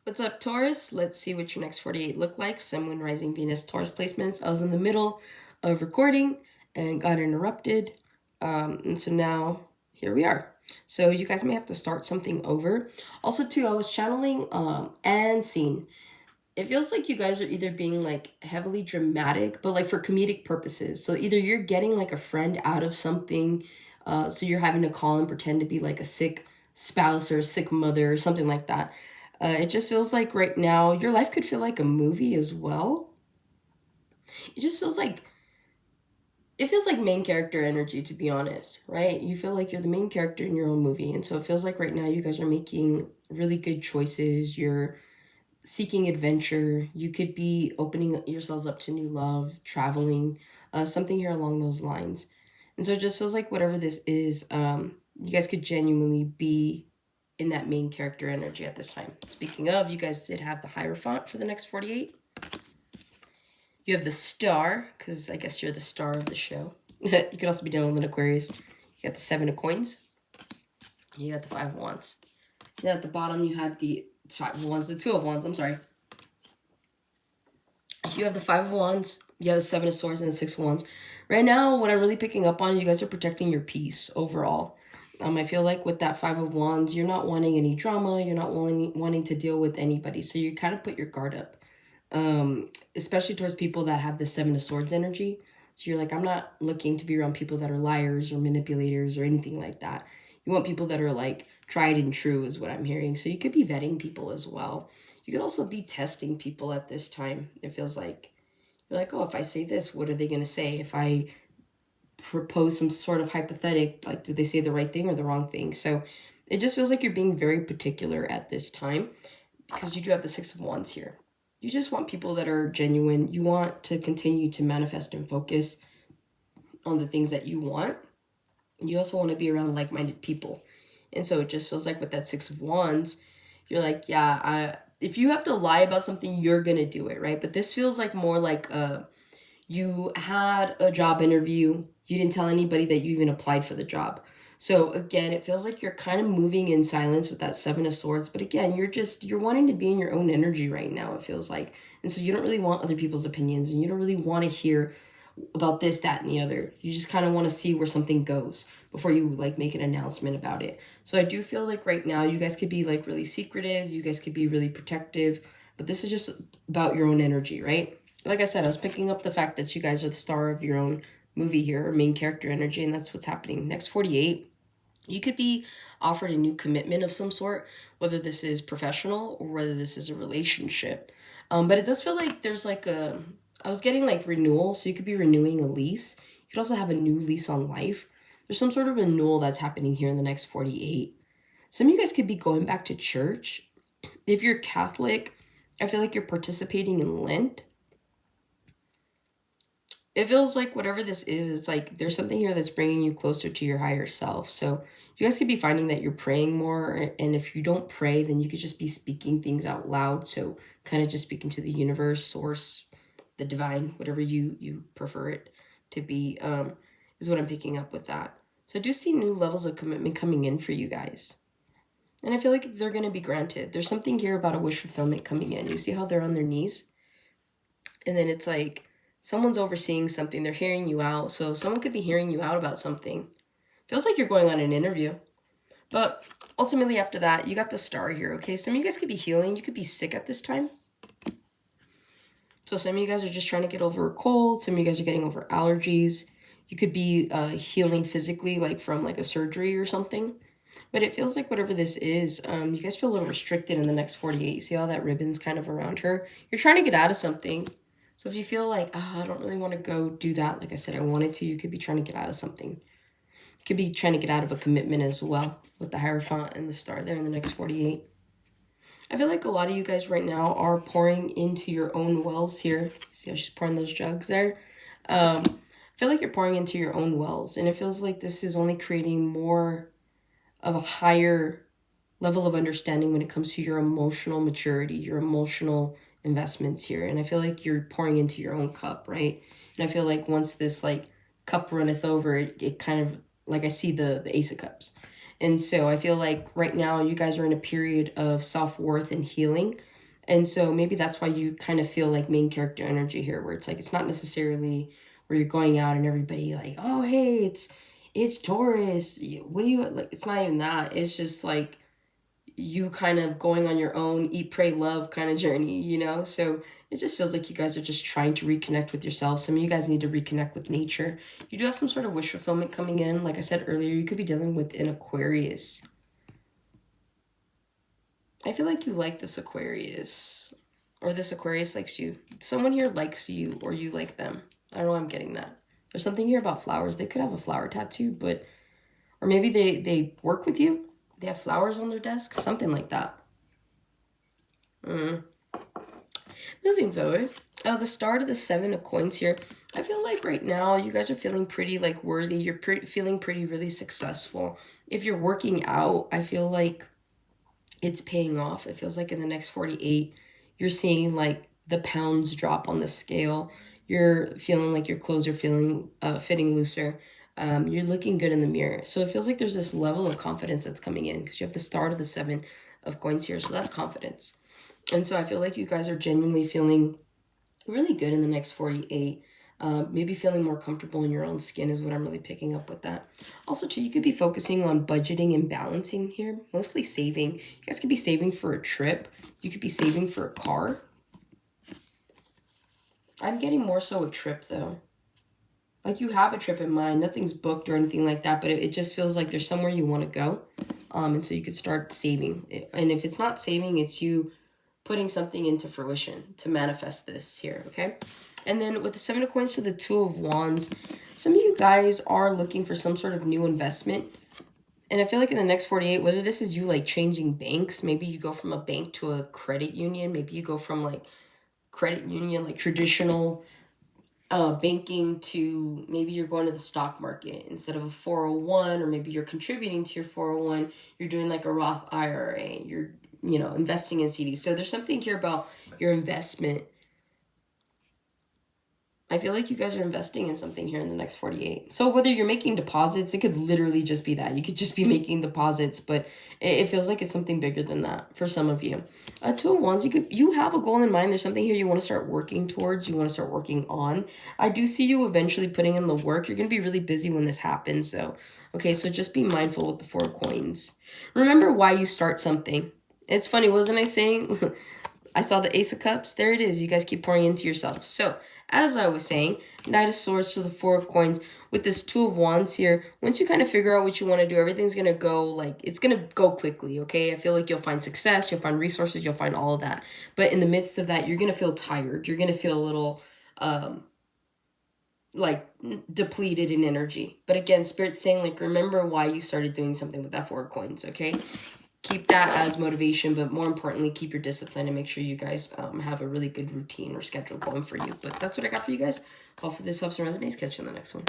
What's up, Taurus? Let's see what your next 48 look like. Sun, Moon, Rising, Venus, Taurus placements. I was in the middle of recording and got interrupted. And so now here we are. So you guys may have to start something over. Also, too, I was channeling and seeing. It feels like you guys are either being like heavily dramatic, but like for comedic purposes. So either you're getting like a friend out of something, so you're having to call and pretend to be like a sick spouse or a sick mother or something like that. It just feels like right now your life could feel like a movie as well. It just feels like it feels like main character energy, to be honest, right? You feel like you're the main character in your own movie, and so it feels like right now you guys are making really good choices. You're seeking adventure. You could be opening yourselves up to new love, traveling, something here along those lines. And so it just feels like whatever this is, you guys could genuinely be in that main character energy at this time. Speaking of, you guys did have the Hierophant for the next 48. You have the Star, because I guess you're the star of the show. You could also be dealing with an Aquarius. You got the Seven of Coins. You got the Five of Wands. And at the bottom, you had the Five of Wands, the Two of Wands, I'm sorry. You have the Five of Wands, you have the Seven of Swords, and the Six of Wands. Right now, what I'm really picking up on, you guys are protecting your peace overall. I feel like with that Five of Wands, you're not wanting any drama, you're not wanting to deal with anybody, so you kind of put your guard up. Especially towards people that have the Seven of Swords energy. So you're like, I'm not looking to be around people that are liars or manipulators or anything like that. You want people that are like tried and true is what I'm hearing. So you could be vetting people as well. You could also be testing people at this time. It feels like you're like, oh, if I say this, what are they going to say? If I propose some sort of hypothetic, like, do they say the right thing or the wrong thing? So it just feels like you're being very particular at this time because you do have the Six of Wands here. You just want people that are genuine. You want to continue to manifest and focus on the things that you want. You also want to be around like-minded people. And so it just feels like with that Six of Wands, you're like, yeah, if you have to lie about something, you're going to do it, right? But this feels like more like you had a job interview. You didn't tell anybody that you even applied for the job. So again, it feels like you're kind of moving in silence with that Seven of Swords. But again, you're wanting to be in your own energy right now, it feels like. And so you don't really want other people's opinions and you don't really want to hear about this, that, and the other. You just kind of want to see where something goes before you like make an announcement about it. So I do feel like right now you guys could be like really secretive. You guys could be really protective. But this is just about your own energy, right? Like I said, I was picking up the fact that you guys are the star of your own movie here, or main character energy, and that's what's happening. Next 48, you could be offered a new commitment of some sort, whether this is professional or whether this is a relationship. But it does feel like there's like I was getting like renewal, so you could be renewing a lease. You could also have a new lease on life. There's some sort of renewal that's happening here in the next 48. Some of you guys could be going back to church. If you're Catholic, I feel like you're participating in Lent. It feels like whatever this is, it's like there's something here that's bringing you closer to your higher self. So you guys could be finding that you're praying more. And if you don't pray, then you could just be speaking things out loud. So kind of just speaking to the universe, source, the divine, whatever you prefer it to be, is what I'm picking up with that. So I do see new levels of commitment coming in for you guys. And I feel like they're going to be granted. There's something here about a wish fulfillment coming in. You see how they're on their knees? And then it's like someone's overseeing something. They're hearing you out. So someone could be hearing you out about something. Feels like you're going on an interview. But ultimately after that, you got the Star here, okay? Some of you guys could be healing. You could be sick at this time. So some of you guys are just trying to get over a cold. Some of you guys are getting over allergies. You could be healing physically, like from like a surgery or something. But it feels like whatever this is, you guys feel a little restricted in the next 48. You see all that ribbon's kind of around her? You're trying to get out of something. So if you feel like, I don't really want to go do that, like I said, I wanted to, you could be trying to get out of something. You could be trying to get out of a commitment as well with the Hierophant and the Star there in the next 48. I feel like a lot of you guys right now are pouring into your own wells here. See how she's pouring those jugs there? I feel like you're pouring into your own wells. And it feels like this is only creating more of a higher level of understanding when it comes to your emotional maturity, your emotional investments here. And I feel like you're pouring into your own cup, right? And I feel like once this like cup runneth over, it kind of, like I see the Ace of Cups. And so I feel like right now you guys are in a period of self-worth and healing. And so maybe that's why you kind of feel like main character energy here, where it's like it's not necessarily where you're going out and everybody like, oh hey, it's Taurus. What do you like? It's not even that. It's just like you kind of going on your own eat, pray, love kind of journey, you know? So it just feels like you guys are just trying to reconnect with yourself. Some of you guys need to reconnect with nature. You do have some sort of wish fulfillment coming in. Like I said earlier, you could be dealing with an Aquarius. I feel like you like this Aquarius, or this Aquarius likes you. Someone here likes you, or you like them. I don't know why I'm getting that. There's something here about flowers. They could have a flower tattoo, but, or maybe they work with you. They have flowers on their desk, something like that. Moving forward, the start of the 7 of coins here. I feel like right now you guys are feeling pretty like worthy. You're feeling pretty really successful. If you're working out, I feel like it's paying off. It feels like in the next 48, you're seeing like the pounds drop on the scale. You're feeling like your clothes are feeling fitting looser. You're looking good in the mirror. So it feels like there's this level of confidence that's coming in because you have the start of the 7 of coins here. So that's confidence. And so I feel like you guys are genuinely feeling really good in the next 48. Maybe feeling more comfortable in your own skin is what I'm really picking up with that. Also, too, you could be focusing on budgeting and balancing here, mostly saving. You guys could be saving for a trip. You could be saving for a car. I'm getting more so a trip, though. Like you have a trip in mind. Nothing's booked or anything like that, but it just feels like there's somewhere you want to go. And so you could start saving. And if it's not saving, it's you putting something into fruition to manifest this here, okay? And then with the 7 of coins to the 2 of wands, some of you guys are looking for some sort of new investment. And I feel like in the next 48, whether this is you like changing banks, maybe you go from a bank to a credit union, maybe you go from like credit union, like traditional banking, to maybe you're going to the stock market instead of a 401, or maybe you're contributing to your 401, you're doing like a Roth IRA, you're investing in CDs. So there's something here about your investment. I feel like you guys are investing in something here in the next 48. So whether you're making deposits, it could literally just be that. You could just be making deposits, but it feels like it's something bigger than that for some of you. 2 of wands, you have a goal in mind. There's something here you want to start working towards, you want to start working on. I do see you eventually putting in the work. You're going to be really busy when this happens, though. Okay, so just be mindful with the 4 of coins. Remember why you start something. It's funny, wasn't I saying... I saw the Ace of Cups. There it is. You guys keep pouring into yourself. So, as I was saying, Knight of Swords to the 4 of coins. With this 2 of wands here, once you kind of figure out what you want to do, everything's going to go, like, it's going to go quickly, okay? I feel like you'll find success, you'll find resources, you'll find all of that. But in the midst of that, you're going to feel tired. You're going to feel a little, like, depleted in energy. But again, Spirit's saying, like, remember why you started doing something with that 4 of coins, okay? Keep that as motivation, but more importantly, keep your discipline and make sure you guys have a really good routine or schedule going for you. But that's what I got for you guys. Hopefully this helps and resonates. Catch you in the next one.